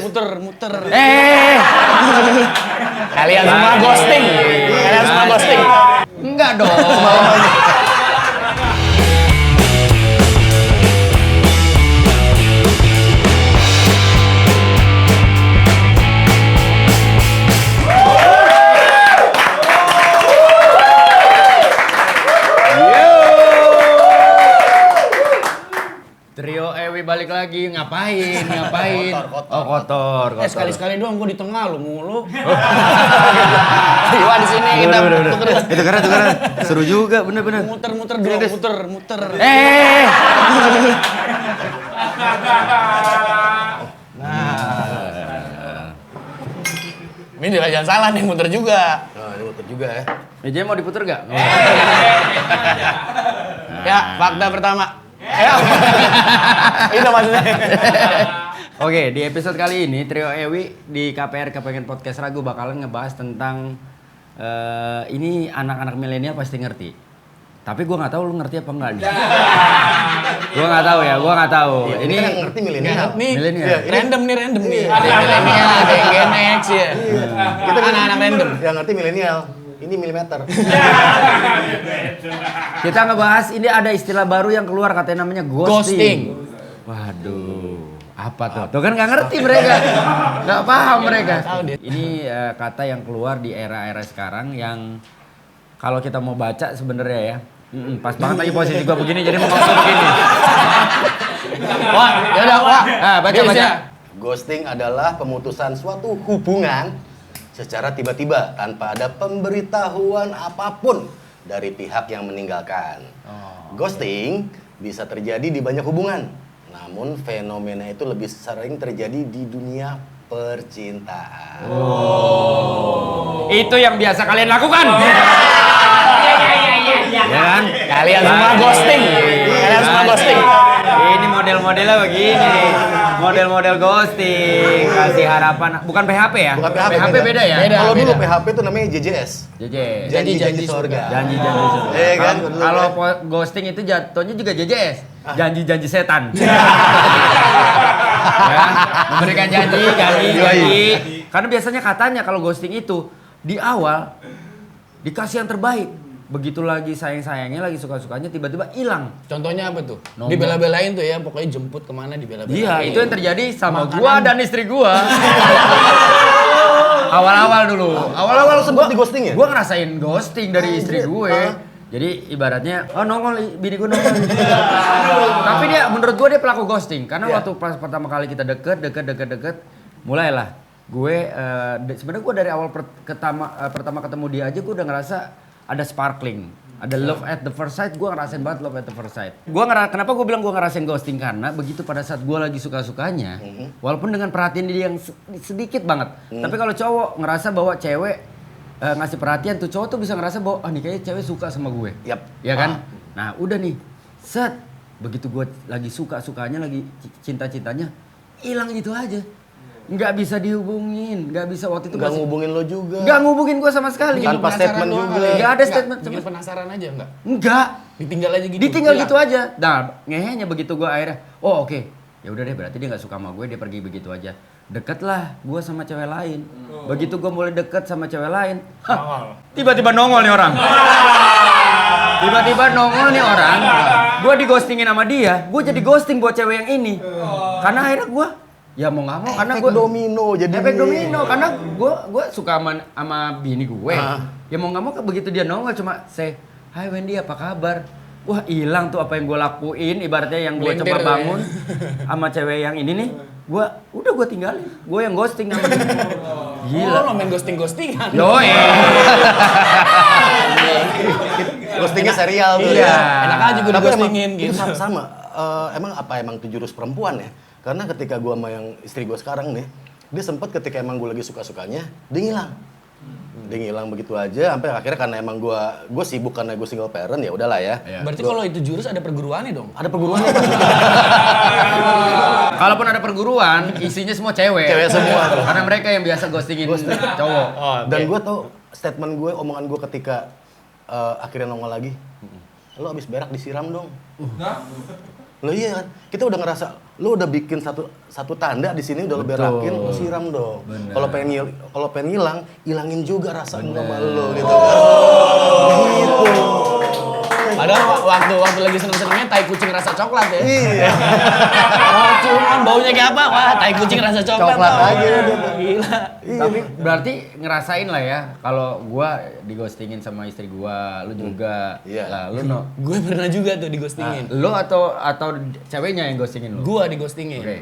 Muter. Kalian semua ghosting. Enggak dong. Trio Ewi balik lagi, ngapain? Kotor. Oh, kotor. Sekali-sekali doang gua di tengah lu mulu. Iwan di sini kita Itu karena seru juga, bener. Muter. Ini jangan salah nih, muter juga. Nah, ini muter juga ya. Meja mau diputer gak? Ya, fakta pertama. Itu maksudnya. Oke, di episode kali ini Trio Ewi di KPR Kepengen Podcast Ragu bakalan ngebahas tentang ini anak-anak milenial pasti ngerti. Tapi gue nggak tahu lu ngerti apa enggak nih. Gue nggak tahu ya. Ya, ini kan yang ngerti milenial. Milenial. Ya, Random nih. Ada milenial, ada yang Gen X ya. Kita kan anak-anak random. Yang ngerti milenial. Ini milimeter. Kita ngebahas ini ada istilah baru yang keluar katanya namanya ghosting. Waduh, apa tuh? Tuh kan nggak ngerti mereka, nggak paham mereka. Ini kata yang keluar di era-era sekarang yang kalau kita mau baca sebenarnya ya, pas banget lagi posisi gua begini jadi mau ngomong begini. Wah, Baca. Ghosting adalah pemutusan suatu hubungan secara tiba-tiba tanpa ada pemberitahuan apapun dari pihak yang meninggalkan. Ghosting bisa terjadi di banyak hubungan, namun fenomena itu lebih sering terjadi di dunia percintaan. Itu yang biasa kalian lakukan. Ya kan? Kalian semua ghosting. Ini model-modelnya begini. Model-model ghosting, kasih harapan. Bukan PHP ya? Bukan PHP, PHP beda ya? Kalau dulu PHP itu namanya JJS. Janji-janji surga. Janji-janji surga. Iya kan? Kalau ghosting itu jatuhnya juga JJS. Janji-janji setan. Ya, memberikan janji. Karena biasanya katanya kalau ghosting itu di awal dikasih yang terbaik. Begitu lagi sayang-sayangnya, lagi suka-sukanya, tiba-tiba hilang. Contohnya apa tuh? Nomor. Dibela-belain tuh ya, pokoknya jemput kemana dibela-belain. Iya, itu yang terjadi sama gua dan istri gua. Awal-awal dulu. Awal-awal sempat di ghosting ya? Gua ngerasain ghosting dari istri gue. Jadi ibaratnya, nongol, bini gue nongol. Tapi menurut gue dia pelaku ghosting. Karena waktu pas pertama kali kita deket, mulailah. Gue, sebenarnya gue dari awal pertama ketemu dia aja gue udah ngerasa ada sparkling. Ada love at the first sight, gue ngerasain banget love at the first sight. Kenapa gue bilang gue ngerasain ghosting? Karena begitu pada saat gue lagi suka-sukanya, walaupun dengan perhatian dia yang sedikit banget. Tapi kalau cowok ngerasa bahwa cewek ngasih perhatian tuh, cowok tuh bisa ngerasa bahwa nih kayaknya cewek suka sama gue. Ya kan? Nah udah nih, set. Begitu gue lagi suka-sukanya, lagi cinta-cintanya, hilang gitu aja. Nggak bisa dihubungin, nggak bisa waktu itu. Nggak ngubungin lo juga. Nggak ngubungin gue sama sekali. Tanpa statement juga. Nggak ada statement. Bikin penasaran aja enggak? Enggak. Ditinggal aja gitu. Ditinggal gitu aja. Nah, ngehenya begitu gue akhirnya, oke. Ya udah deh, berarti dia nggak suka sama gue, dia pergi begitu aja. Deket lah gue sama cewek lain. Begitu gue mulai deket sama cewek lain, tiba-tiba nongol nih orang. Gue di ghostingin sama dia, gue jadi ghosting buat cewek yang ini. Karena akhirnya gue ya mau nggak mau, karena gue efek domino karena gue suka sama bini gue. Ya mau nggak mau begitu dia nongol cuma say, "Hai Wendy, apa kabar?" Wah hilang tuh apa yang gue lakuin, ibaratnya yang gue coba bangun sama cewek yang ini nih, gue tinggalin, gue yang ghosting sama dia. Gila. Lo main ghostingan. Yoi. Ghostingnya serial tuh. Iya. Enak aja gue ghostingin gitu. Sama. Emang itu jurus perempuan ya? Karena ketika gue sama yang istri gue sekarang nih, dia sempat ketika emang gue lagi suka-sukanya, dia ngilang. Dia ngilang begitu aja, sampai akhirnya karena emang gue sibuk karena gue single parent, ya udahlah ya. Berarti kalau itu jurus ada perguruannya dong? Ada perguruannya. Kalaupun ada perguruan, isinya semua cewek. Cewek semua. Karena mereka yang biasa ghostingin cowok. Dan gue tau statement gue, omongan gue ketika akhirnya nongol lagi, lo abis berak disiram dong. Lo iya kan, kita udah ngerasa, lo udah bikin satu tanda di sini udah lo berakin, lo siram dong. Kalau pengen ngilang, hilangin juga rasa sama lo gitu kan. Gitu. Padahal waktu lagi seneng-senengnya tai kucing rasa coklat ya. Iya. Oh, cuman baunya kayak apa? Wah, tai kucing rasa coklat. Coklat tau. aja udah. Gila. Tapi berarti ngerasain lah ya kalau gua digostingin sama istri gua, lu juga. Iya. Lah, lu no. Gue pernah juga tuh digostingin. Lu atau ceweknya yang ghostingin lu? Gua digostingin. Oke.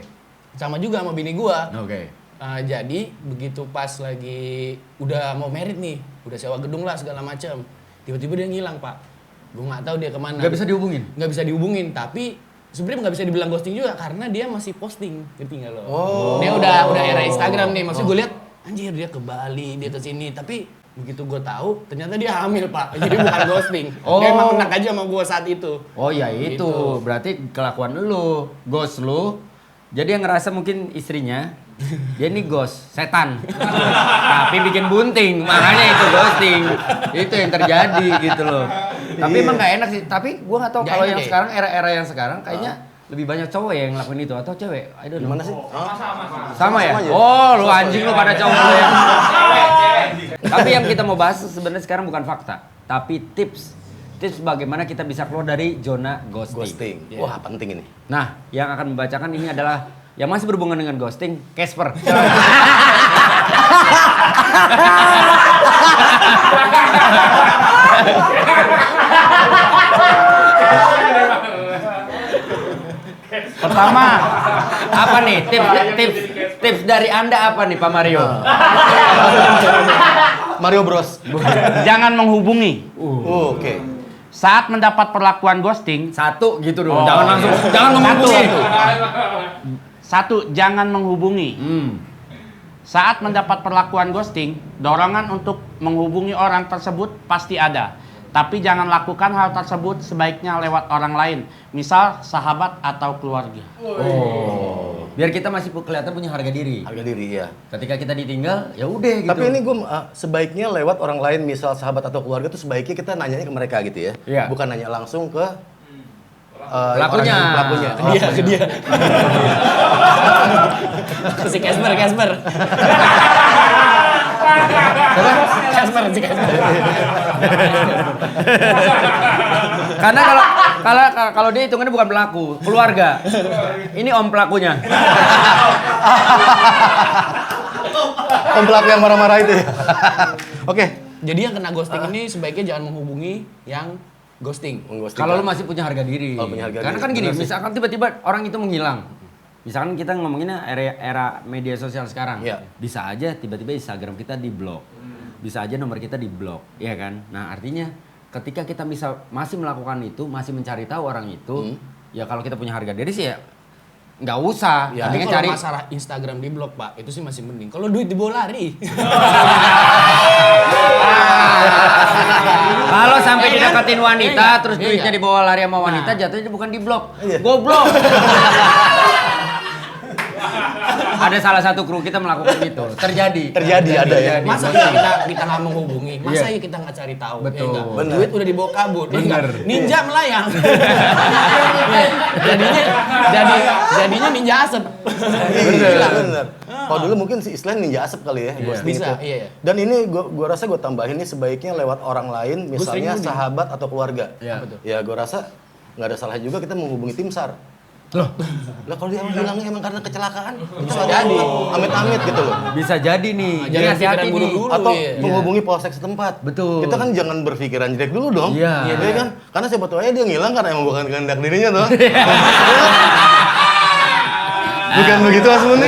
Sama juga sama bini gua. Oke. Jadi begitu pas lagi udah mau merit nih, udah sewa gedung lah segala macam. Tiba-tiba dia ngilang, Pak. Gue nggak tahu dia kemana. Gak bisa dihubungin? Nggak bisa dihubungin, tapi sebenarnya nggak bisa dibilang ghosting juga karena dia masih posting, ngerti nggak lo? Oh. Dia udah era Instagram nih, maksudnya gue lihat anjir dia ke Bali, dia ke sini, tapi begitu gue tahu ternyata dia hamil, Pak. Jadi bukan ghosting. Oh. Dia emang enak aja sama gue saat itu. Oh ya itu, Gitu. berarti kelakuan lu, ghost lu. Jadi yang ngerasa mungkin istrinya, dia ini ghost, setan. Tapi bikin bunting, makanya itu ghosting. Itu yang terjadi gitu loh. Tapi emang gak enak sih, tapi gua gak tahu Nggak kalau enak yang ya? sekarang, era-era yang sekarang kayaknya lebih banyak cowok ya yang ngelakuin itu atau cewek? I don't know. Gimana sih? Sama ya? aja. Oh, lu anjing lu pada cowok lu ya. Tapi yang kita mau bahas sebenarnya sekarang bukan fakta, tapi tips. Tips bagaimana kita bisa keluar dari zona ghosting. Ghosting. Wah, penting ini. Nah, yang akan membacakan ini adalah yang masih berhubungan dengan ghosting, Casper. Pertama, apa nih tips dari Anda apa nih Pak Mario? Mario Bros. Jangan menghubungi. Oke. Saat mendapat perlakuan ghosting, Satu gitu dulu, Oh, jangan langsung, iya. jangan menghubungi. satu, jangan menghubungi. Saat mendapat perlakuan ghosting, dorongan untuk menghubungi orang tersebut pasti ada. Tapi jangan lakukan hal tersebut sebaiknya lewat orang lain, misal sahabat atau keluarga. Oh, biar kita masih kelihatan punya harga diri. Harga diri ya. Ketika kita ditinggal, ya udah gitu. Tapi ini gue sebaiknya lewat orang lain, misal sahabat atau keluarga tuh sebaiknya kita nanyanya ke mereka gitu ya. Iya. Bukan nanya langsung ke Pelakunya. Pelakunya. Ke dia. Si Casper. Casper. Karena kalau dia hitungannya bukan pelaku, keluarga. Ini om pelakunya. Om pelaku yang marah-marah itu ya. Oke. Jadi yang kena ghosting ini sebaiknya jangan menghubungi yang ghosting. Kalau lu masih punya harga diri. Oh, punya harga Karena diri. kan gini, Bener sih. misalkan tiba-tiba orang itu menghilang. Misalkan kita ngomonginnya era media sosial sekarang. Iya. Bisa aja tiba-tiba Instagram kita di-blok. Bisa aja nomor kita di-blok, iya kan? Nah, artinya ketika kita masih melakukan itu, masih mencari tahu orang itu, ya kalau kita punya harga diri sih ya nggak usah. Ya, Tapi Mendingan kalau cari masalah Instagram di blok, Pak, itu sih masih mending. Kalau duit dibawa lari. Kalau sampai dideketin wanita, Iya. terus Iya. duitnya dibawa lari sama wanita, jatuhnya bukan di blok, Iya. goblok. Ada salah satu kru kita melakukan itu, terjadi Ada ya. Masa kita nggak menghubungi? Masa Iya. ya kita nggak cari tahu? Betul. Ya nggak? Bener. Duit udah dibawa kabur. ya nggak? Bener. Ninja melayang. jadinya ninja asap. Iya, bener. Kalau dulu mungkin si Islam ninja asap kali ya, ghosting Bisa, itu. iya. Dan ini gua rasa gue tambahin ini sebaiknya lewat orang lain, misalnya Ghosting. sahabat atau keluarga. Iya. Apa tuh? Ya gue rasa nggak ada salah juga kita menghubungi tim SAR. Loh, lah kalau dia hilangnya emang karena kecelakaan, bisa jadi amit-amit gitu loh. Bisa jadi nih, jadi Jangan hati-hati pikiran nih. buru-buru. Atau iya. menghubungi polsek setempat. Betul. Kita kan jangan berpikiran jelek dulu dong. Iya. Iya kan? Karena siapa tahu aja dia ngilang karena emang bukan kehendak dirinya toh. Bukan begitu Asmuni?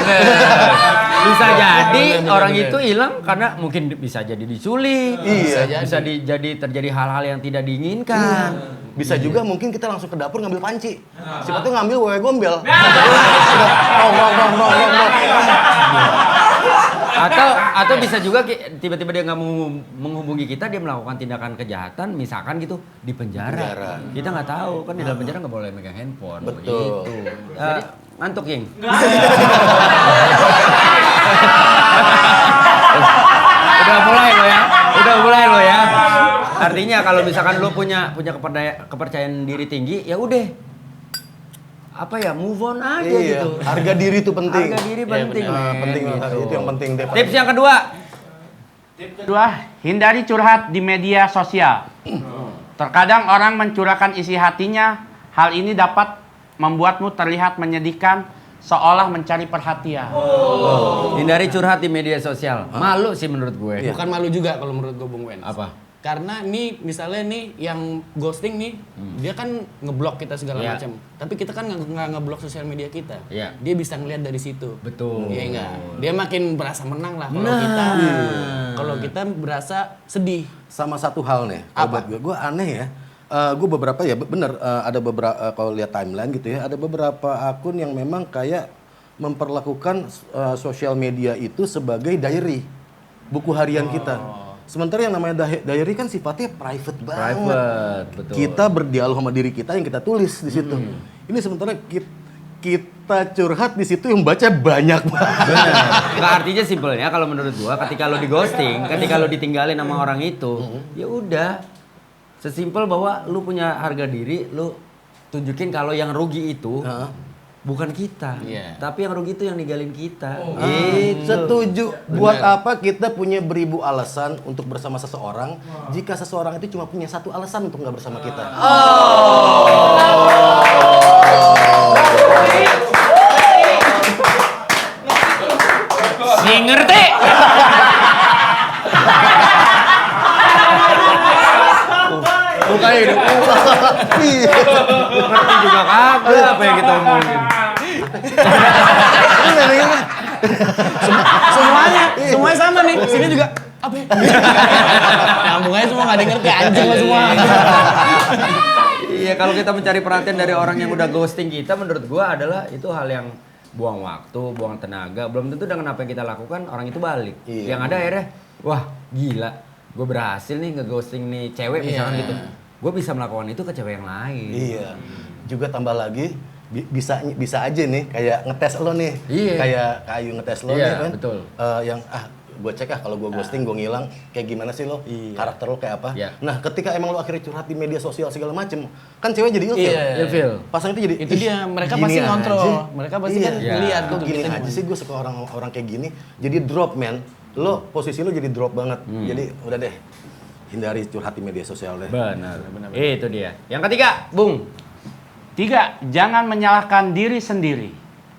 Bisa jadi Bener, orang bener. itu hilang karena mungkin bisa jadi diculik. Iya. Bisa jadi terjadi hal-hal yang tidak diinginkan. Bisa juga mungkin kita langsung ke dapur ngambil panci. Siapa tuh ngambil wewe gombel. Rong. Atau bisa juga tiba-tiba dia nggak mau menghubungi kita, dia melakukan tindakan kejahatan, misalkan gitu di penjara. Kita nggak tahu kan di dalam penjara nggak boleh megang handphone. Betul. Begitu. Ngantuk King. Udah mulai lo ya. Artinya kalau misalkan lo punya kepercayaan diri tinggi, ya udah. apa ya, move on aja Iya, gitu. harga diri itu penting. Harga diri penting, Nah, men, penting gitu. itu yang penting deh. Tips yang kedua. Kedua, hindari curhat di media sosial. Terkadang orang mencurahkan isi hatinya, hal ini dapat membuatmu terlihat menyedihkan, seolah mencari perhatian. Hindari curhat di media sosial. Malu sih menurut gue. Bukan malu juga kalau menurut gue Bung Wen. Apa? Karena nih misalnya nih yang ghosting nih, dia kan ngeblok kita segala Iya. macam. Tapi kita kan nggak ngeblok sosial media kita. Iya. Dia bisa ngeliat dari situ. Betul. Iya enggak? Dia makin berasa menang lah kalau Nah. kita berasa sedih. Sama satu hal nih, Apa? gue aneh ya. Gue beberapa ya bener ada beberapa kalau lihat timeline gitu ya, ada beberapa akun yang memang kayak memperlakukan sosial media itu sebagai diary, buku harian kita. Sementara yang namanya diary kan sifatnya private banget. Private, betul. Kita berdialog sama diri kita yang kita tulis di situ. Ini sementara kita curhat di situ yang baca banyak banget. Bener. Nggak, artinya simpelnya kalau menurut gua ketika lo di ghosting, ketika lo ditinggalin sama orang itu, ya udah sesimpel bahwa lu punya harga diri, lu tunjukin kalau yang rugi itu bukan kita, Iya. tapi yang rugi itu yang ninggalin kita. Gitu. Setuju. Buat apa kita punya beribu alasan untuk bersama seseorang jika seseorang itu cuma punya satu alasan untuk nggak bersama kita? Si ngerti. Bukannya hidup ngerti juga kagak apa yang kita omongin. Semuanya sama nih. Sini juga apa? Ya? Nyambung aja semua, nggak ada yang ngerti anjing lo semua. Iya, kalau kita mencari perhatian dari orang yang udah ghosting kita, menurut gua adalah itu hal yang buang waktu, buang tenaga. Belum tentu dengan apa yang kita lakukan orang itu balik. Iya. Yang ada akhirnya, wah gila, gue berhasil nih nge-ghosting nih cewek misalkan gitu. Gue bisa melakukan itu ke cewek yang lain. Iya. Juga tambah lagi bisa aja nih kayak ngetes lo nih. Iya. Kayak kayu ngetes lo Iya, nih kan. betul. Yang gue cek kalau gue ghosting gue ngilang kayak gimana sih lo, karakter lo kayak apa. Iya. Nah ketika emang lo akhirnya curhat di media sosial segala macem, kan cewek jadi ilfil. Iya. Ilfil. Pasang itu jadi Itu "Ih, dia, mereka gini pasti aja." ngontrol. Mereka pasti kan Iya. ngeliat Kok gitu. gini kita aja gimana. sih gue suka orang kayak gini. Jadi drop man, lo posisi lo jadi drop banget. Jadi udah deh, hindari curhat di media sosial deh. Benar. Itu dia. Yang ketiga, Bung. 3. Jangan menyalahkan diri sendiri.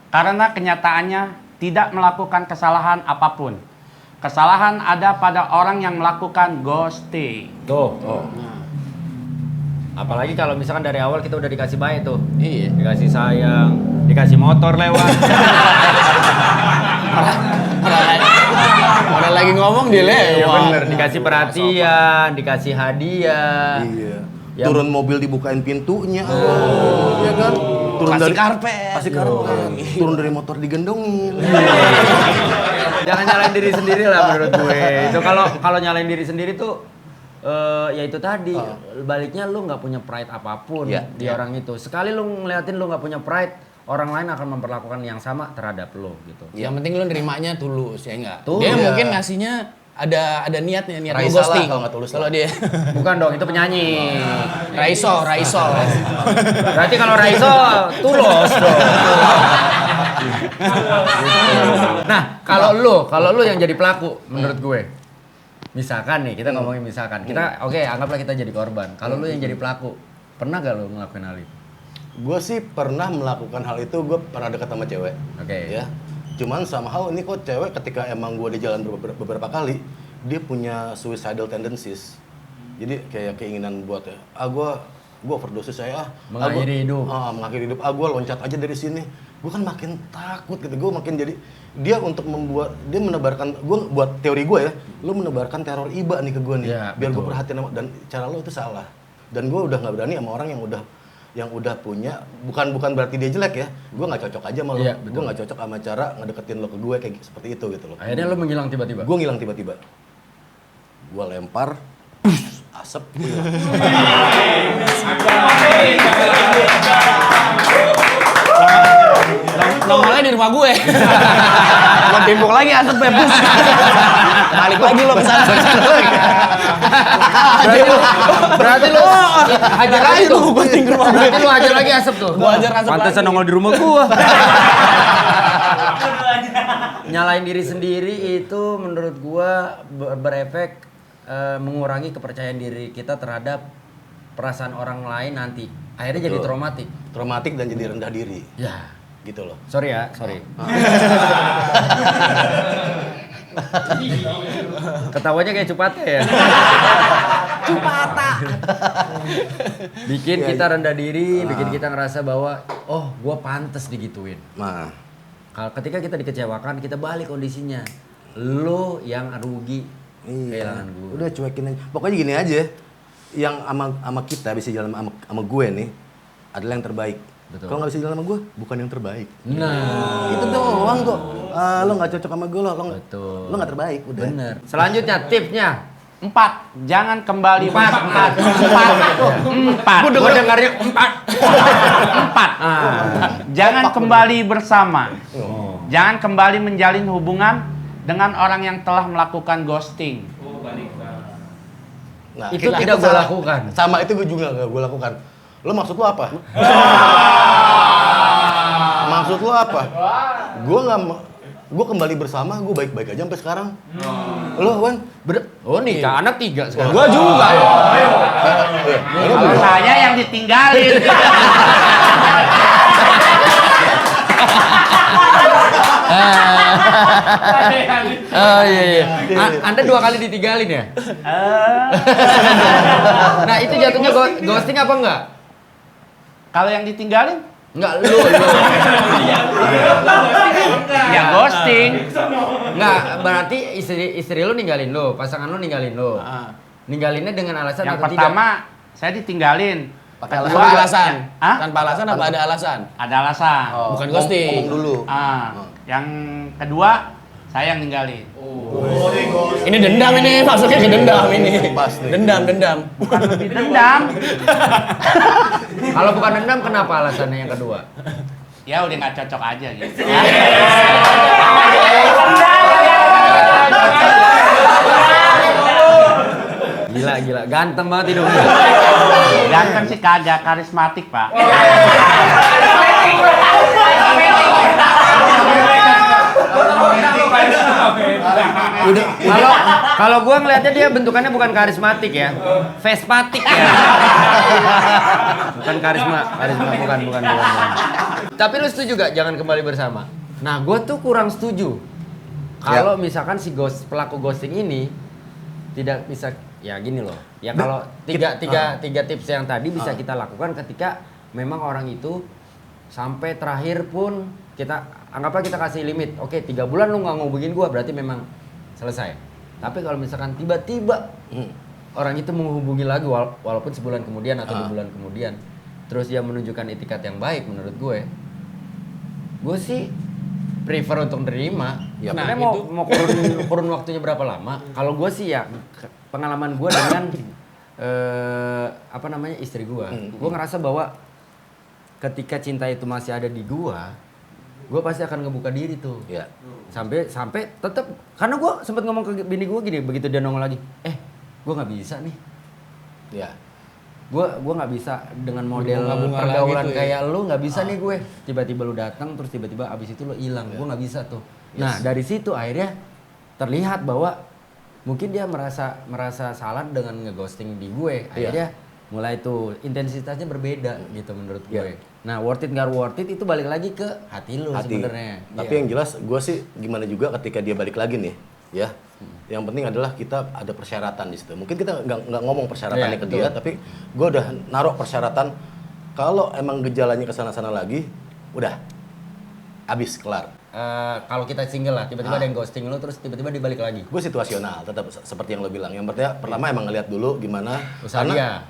Karena kenyataannya tidak melakukan kesalahan apapun. Kesalahan ada pada orang yang melakukan ghosting. Tuh. Apalagi kalau misalkan dari awal kita udah dikasih baik tuh. Iya. Dikasih sayang, dikasih motor lewat. Orang lagi ngomong dia Iya lewat. bener, dikasih perhatian, dikasih hadiah. Iya. Yang- Turun mobil dibukain pintunya. Iya kan? Turun Kasih dari karpet. Kasih karpet. Turun dari motor digendongin. Jangan nyalain diri sendiri lah menurut gue. Itu kalau nyalain diri sendiri tuh ya itu tadi baliknya lu nggak punya pride apapun Iya. di orang itu. Sekali lu ngeliatin lu nggak punya pride, orang lain akan memperlakukan yang sama terhadap lu gitu. Yang penting lo nerimanya tulus ya enggak. Tulus. Dia Iya. mungkin ngasihnya ada niatnya, niat Raisa lo ghosting. lah kalau nggak tulus Kalau lah. dia Bukan dong, itu penyanyi. Raiso. Berarti kalau Raiso tulus dong. Nah, kalau lu yang jadi pelaku menurut gue. Misalkan nih, kita ngomongin misalkan. Kita oke, anggaplah kita jadi korban. Kalau lu yang jadi pelaku, pernah gak lu ngelakuin hal itu? Gue sih pernah melakukan hal itu. Gue pernah dekat sama cewek. Oke. Ya. Cuman somehow ini kok cewek ketika emang gue di jalan beberapa kali, dia punya suicidal tendencies. Jadi kayak keinginan buat gue overdosis saya Mengakhiri hidup. mengakhiri hidup. Gue loncat aja dari sini. Gue kan makin takut gitu. Gue makin jadi dia untuk dia menebarkan, gue buat teori gue ya, lu menebarkan teror iba nih ke gue nih, Ya, biar gue betul. perhatiin dan cara lo itu salah. Dan gue udah nggak berani sama orang yang udah punya, bukan berarti dia jelek ya, gue nggak cocok aja sama lo, Iya, gue betul. nggak cocok sama cara ngedeketin lo ke gue kayak seperti itu gitu loh. Akhirnya lu menghilang tiba-tiba. Gue ngilang tiba-tiba, gue lempar, asap, Nongolnya di rumah gue. Gua timbuk lagi asap bebas. Balik lagi lo ke sana. Berarti lu hajar lagi Ayo tuh. lu gunting ke rumah gue. Berarti lu hajar lagi asap tuh. Gua hajar asap Pantesan lagi. nongol di rumah gua. Nyalain diri sendiri itu menurut gua berefek mengurangi kepercayaan diri kita terhadap perasaan orang lain nanti. Akhirnya jadi Betul. traumatik. Traumatik dan jadi rendah diri. Ya. Gitu loh. Sorry ya, sorry. Ketawanya kayak Cupata ya. Cupata. Bikin kita rendah diri, bikin kita ngerasa bahwa oh, gua pantas digituin. Nah, Kalau ketika kita dikecewakan, kita balik kondisinya. Lo yang rugi kehilangan gue. Udah cuekin aja. Pokoknya gini aja. Yang sama kita bisa jalan sama gue nih adalah yang terbaik. Betul. Kalau nggak bisa jalan sama gue, bukan yang terbaik. Nah, Itu doang kok. Lo nggak cocok sama gue, Betul. lo nggak terbaik. Udah. bener. Selanjutnya tipsnya. 4. Jangan kembali Empat. Empat. Gue dengarnya 4. Jangan kembali bersama. Jangan kembali menjalin hubungan dengan orang yang telah melakukan ghosting. Nah, Itu tidak gue lakukan. Sama itu gue juga nggak gue lakukan. Lo maksud lo apa? Maksud lo apa? Gue kembali bersama, gue baik-baik aja sampai sekarang. Lo, Wan? Oh nikah, anak 3 sekarang. Gua juga. Kalau saya yang ditinggalin. Oh iya. Anda 2 kali ditinggalin ya? Nah itu jatuhnya ghosting apa enggak? Kalau yang ditinggalin, Enggak, lu. ya ghosting. Enggak, berarti istri lu ninggalin lu, pasangan lu ninggalin lu. Ah. Ninggalinnya dengan alasan Yang atau pertama, saya ditinggalin. Tanpa Kedua, alasan. Hah? Tanpa alasan apa ada alasan? Ada alasan. Bukan ghosting. Ngomong dulu. Yang kedua, saya yang ninggalin. Ini dendam ini, maksudnya ke dendam ini. Pas nih. Dendam. Bukan lebih dendam. Kalau bukan dendam kenapa alasannya yang kedua? Ya udah nggak cocok aja gitu. Gila, ganteng banget hidungnya. Ganteng sih kagak, karismatik pak. Kalau gua ngelihatnya dia bentukannya bukan karismatik ya, Vespatik ya. Bukan karisma bukan. Tapi lu setuju gak jangan kembali bersama? Nah, gua tuh kurang setuju. Kalau misalkan si pelaku ghosting ini tidak bisa ya gini loh. Ya kalau tiga tips yang tadi bisa kita lakukan ketika memang orang itu sampai terakhir pun kita anggaplah kita kasih limit. Oke, 3 bulan lu nggak ngubungin gua berarti memang selesai. Tapi kalau misalkan tiba-tiba orang itu menghubungi lagi walaupun sebulan kemudian atau 2 bulan kemudian, terus dia menunjukkan etikat yang baik menurut gue sih prefer untuk nerima. Ya, Karena nah, mau kurun waktunya berapa lama? Kalau gue sih ya pengalaman gue dengan istri gue, gue ngerasa bahwa ketika cinta itu masih ada di gue pasti akan ngebuka diri tuh. Ya. Sampai tetap karena gue sempat ngomong ke bini gue gini begitu dia nongol lagi, gue nggak bisa nih. Ya. Gue nggak bisa dengan model Bunga-bunga pergaulan gitu ya. kayak lu nggak bisa nih gue. Tiba-tiba lu datang terus tiba-tiba abis itu lu hilang. Gue nggak bisa tuh. Nah dari situ akhirnya terlihat bahwa mungkin dia merasa salah dengan ngeghosting di gue. Akhirnya mulai tuh intensitasnya berbeda gitu menurut gue. Nah worth it nggak worth it itu balik lagi ke hati lu sebenarnya. Tapi yang jelas gue sih gimana juga ketika dia balik lagi nih, ya. Yang penting adalah kita ada persyaratan di situ. Mungkin kita nggak ngomong persyaratannya ke dia, tapi gue udah naruh persyaratan kalau emang gejalanya kesana-sana lagi, udah habis kelar. Kalau kita single lah, tiba-tiba ada yang ghosting lu terus tiba-tiba dibalik lagi. Gue situasional, tetap seperti yang lo bilang. Yang pertama emang ngeliat dulu gimana. Usaha dia.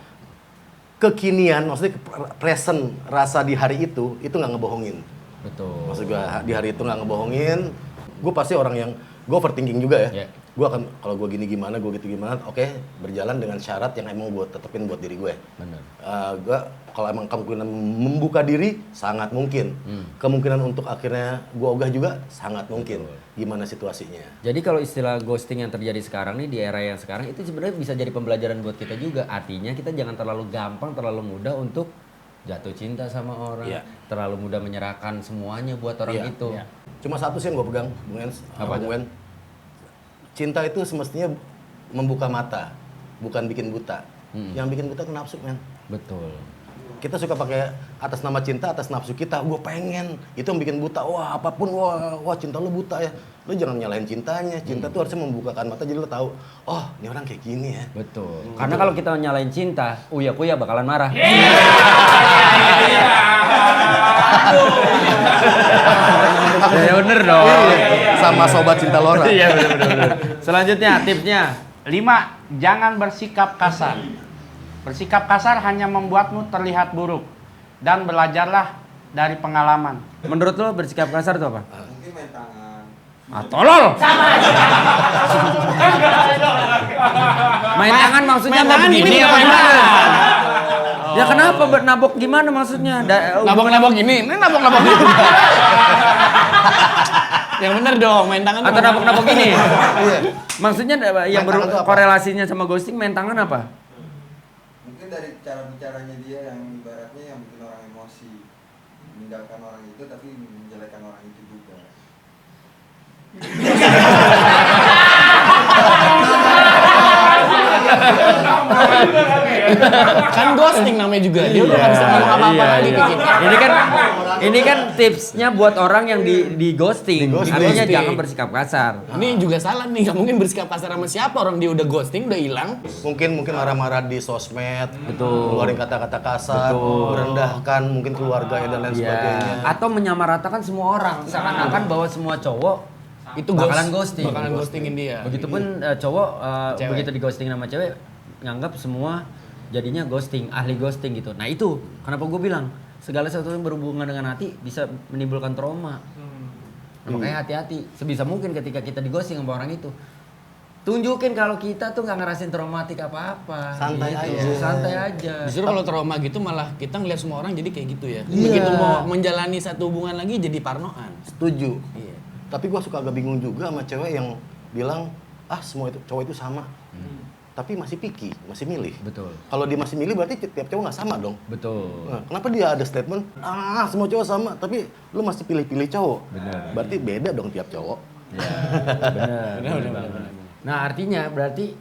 Kekinian, maksudnya present rasa di hari itu nggak ngebohongin. Betul. Maksud gue di hari itu nggak ngebohongin. Gue pasti orang yang gue overthinking juga ya. Yeah. Gue akan kalau gue gini gimana, gue gitu gimana. Oke, berjalan dengan syarat yang emang gue tetepin buat diri gue. Bener. Gue kalau emang kemungkinan membuka diri sangat mungkin. Kemungkinan untuk akhirnya gua ogah juga sangat mungkin. Gimana situasinya? Jadi kalau istilah ghosting yang terjadi sekarang nih di era yang sekarang itu sebenarnya bisa jadi pembelajaran buat kita juga. Artinya kita jangan terlalu gampang, terlalu mudah untuk jatuh cinta sama orang, Iya. terlalu mudah menyerahkan semuanya buat orang Iya. itu. Iya. Cuma satu sih yang gua pegang, Bung Ens, Apa Bung En. Cinta itu semestinya membuka mata, bukan bikin buta. Yang bikin buta itu nafsu, men. Betul. Kita suka pakai atas nama cinta, atas nafsu kita. Gue pengen. Itu yang bikin buta. Wah, apapun. Wah, cinta lu buta ya. Lu jangan nyalahin cintanya. Cinta tuh harusnya membukakan mata jadi lu tahu. Oh, ini orang kayak gini ya. Betul. Karena kalau kita nyalain cinta, uya-kuya bakalan marah. Ya bener dong. Sama sobat cinta Lora. Iya bener. Selanjutnya tipsnya. 5. Jangan bersikap kasar. Bersikap kasar hanya membuatmu terlihat buruk. Dan belajarlah dari pengalaman. Menurut lo bersikap kasar itu apa? Mungkin main tangan. Ah, tolol. Main tangan maksudnya Main nabok tangan ini gini bukan apa main gimana? tangan. Ya kenapa nabok gimana maksudnya? Nabok-nabok gini, ini nabok-nabok gini. Yang bener dong, main tangan. Atau nabok-nabok gini? Maksudnya yang Main tangan tuh apa? korelasinya sama ghosting main tangan apa? Mungkin dari cara bicaranya dia yang ibaratnya yang bikin orang emosi. Meninggalkan orang itu tapi menjelekan orang itu juga. Kan ghosting namanya juga. Dia udah nggak bisa ngomong apa-apa lagi ke kita. Ini kan tipsnya buat orang yang di ghosting. Artinya ghosting. jangan bersikap kasar. Ini juga salah nih, nggak mungkin bersikap kasar sama siapa, orang dia udah ghosting, udah hilang. Mungkin marah-marah di sosmed. Betul. Ngeluarin kata-kata kasar. Betul. Merendahkan mungkin keluarganya dan lain sebagainya. Atau menyamaratakan semua orang. Seakan-akan bahwa semua cowok Itu bakalan ghosting. Bakalan ghostingin dia. Begitupun cowok Cewek. begitu di ghosting sama cewek nganggap semua jadinya ghosting, ahli ghosting gitu. Nah itu kenapa gue bilang segala sesuatu yang berhubungan dengan hati bisa menimbulkan trauma. Nah, makanya hati-hati. Sebisa mungkin ketika kita di ghosting sama orang itu, tunjukin kalau kita tuh nggak ngerasain traumatik apa-apa. Santai aja. Santai aja. Justru kalau trauma gitu malah kita ngeliat semua orang jadi kayak gitu ya. Iya. Begitu mau menjalani satu hubungan lagi jadi parnoan. Setuju. Iya. Tapi gua suka agak bingung juga sama cewek yang bilang, semua itu cowok itu sama. Tapi masih picky, masih milih. Betul. Kalau dia masih milih berarti tiap cowok nggak sama dong. Betul. Nah, kenapa dia ada statement, semua cowok sama, tapi lu masih pilih-pilih cowok. Benar. Berarti beda dong tiap cowok. Ya, benar. Nah artinya berarti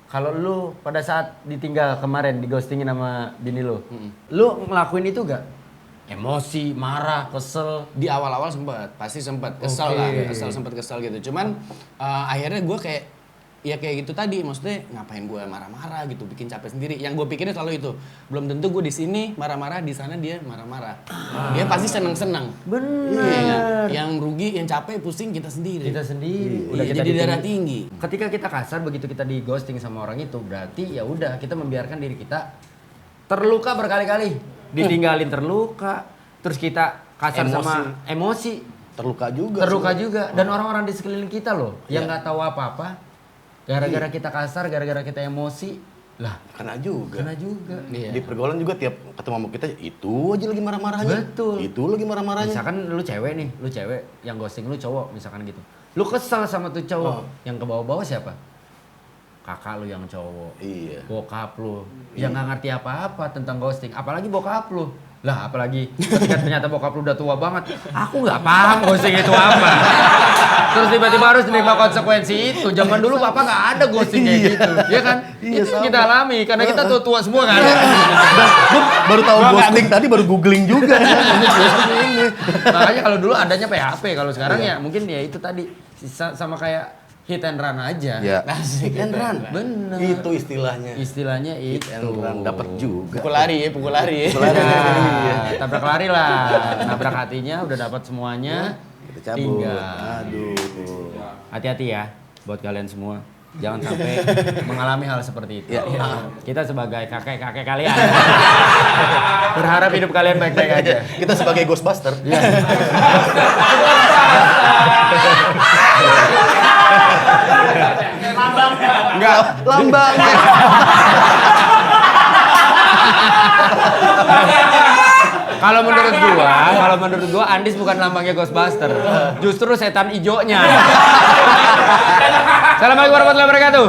kalau lu pada saat ditinggal kemarin di ghostingin sama bini lu, lu ngelakuin itu gak? Emosi, marah, kesel. Di awal-awal pasti sempat kesel lah, sempat kesel gitu. Cuman akhirnya gue kayak ya kayak gitu tadi, maksudnya ngapain gue marah-marah gitu, bikin capek sendiri. Yang gue pikirin selalu itu, belum tentu gue di sini marah-marah, di sana dia marah-marah. Dia pasti senang-senang. Bener. Iya, yang rugi, yang capek, pusing kita sendiri. Kita sendiri. Iya, jadi darah tinggi. Ketika kita kasar begitu kita di ghosting sama orang itu berarti ya udah kita membiarkan diri kita terluka berkali-kali. Ditinggalin terluka, terus kita kasar Emosi. sama emosi, Terluka juga. terluka sebenarnya. juga. Dan orang-orang di sekeliling kita loh yang Iya. nggak tahu apa-apa. Gara-gara kita kasar, gara-gara kita emosi, lah Kena juga. kena juga. Iya. Di pergaulan juga tiap ketemu sama kita, itu aja lagi marah-marahnya. Betul. Itu lagi marah-marahnya. Misalkan lu cewek nih, lu cewek yang ghosting lu cowok misalkan gitu. Lu kesel sama tuh cowok, yang ke bawah-bawah siapa? Kakak lu yang cowok. Iya. Bokap lu yang nggak ngerti apa-apa tentang ghosting, apalagi bokap lu. Lah apalagi ketika ternyata bokap lu udah tua banget, aku nggak paham ghosting itu apa. Terus tiba-tiba harus terima konsekuensi itu. Zaman dulu papa nggak ada ghosting kayak gitu, ya kan? Iya, Itu sama. kita alami karena kita tua semua kan. Gua baru tahu ghosting tadi, baru googling juga. Ini. Makanya kalau dulu adanya PHP, kalau sekarang ya mungkin ya itu tadi sama kayak hit and run aja. Ya. Asik, Hit and run. Bener. Itu istilahnya. Istilahnya Hit itu. and run dapat juga. Pukul lari ya, pukul lari. Nah, tabrak lari lah. Nabrak hatinya udah dapat semuanya. Kita cabut. Tinggal. Aduh. Hati-hati ya buat kalian semua. Jangan sampai mengalami hal seperti itu. Ya. Kita sebagai kakek-kakek kalian berharap hidup kalian baik-baik aja. Kita sebagai Ghostbuster. Enggak, lambang. Kalau menurut gua Andis bukan lambangnya Ghostbuster. Justru setan ijonya. Assalamualaikum warahmatullahi wabarakatuh.